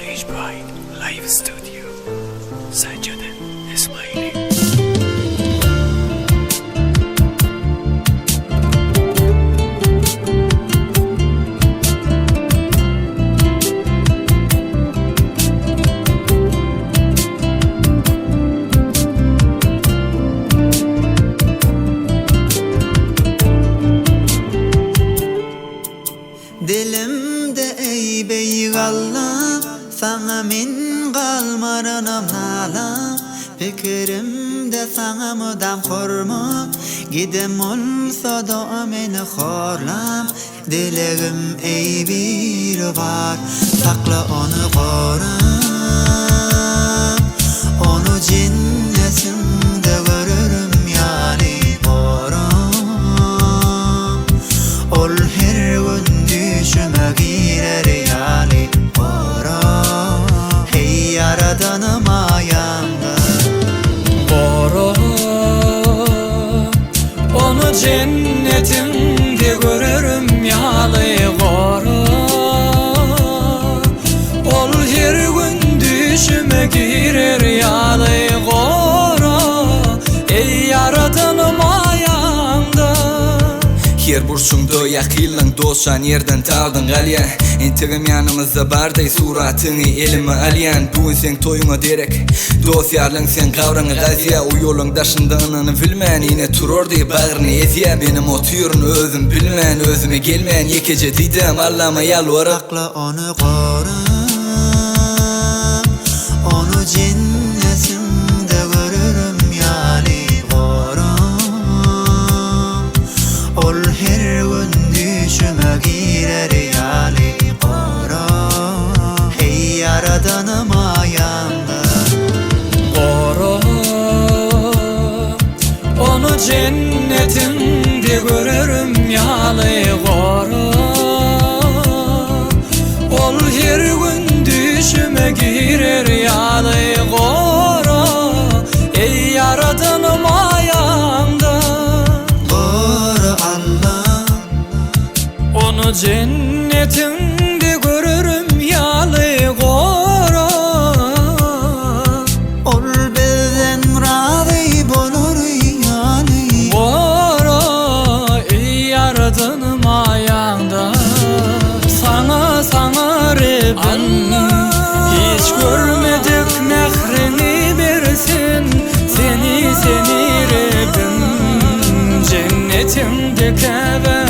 Garage Pride Live Studio Sajjad Ismaili. Dilimde ey beygallam sana min qalmaranam nalam Fikrimde sana mudam hormat Gidem olsa da meni horlam Dilegim ey bir var Sakla onu koram Onu cennetimde görürüm yani koram Ol her gün düşüme girer yani koram Hey yaradanım ayağımda koram Onu cennetimde görürüm yalı koram Ol her gün düşüme girer yalı koram Ey yaradanım ayağımda Her burçumda yakılan doşan yerden tağdın galyan İntigim yanımızda barday suratını elime alyan Bugün sen toyuna derek dost yarlın sen kavranı gaziya O yolun daşında ananı bilmen Yine turordu bağırını eziya Benim otuyorun özüm bilmen Özüme gelmeyen yekece didem Allah'ıma yalvarıp Sakla onu koram Onu cennetimde görürüm yani koram Ol her gün düşüme girer yani koram Hey yaradanım ayağımda koram Onu cennetimde görürüm yalı koram Ol her gün düşüme girer yalı koram Ey yaradanım ayağımda Koru Allah Onu cennetimde görürüm yalı koram Ol bizden razı bulur yani Koram ey yaradanım ayağında Sana Rabbim Hiç görmedik mehrini versin Seni Rabbim Cennetimde Kabe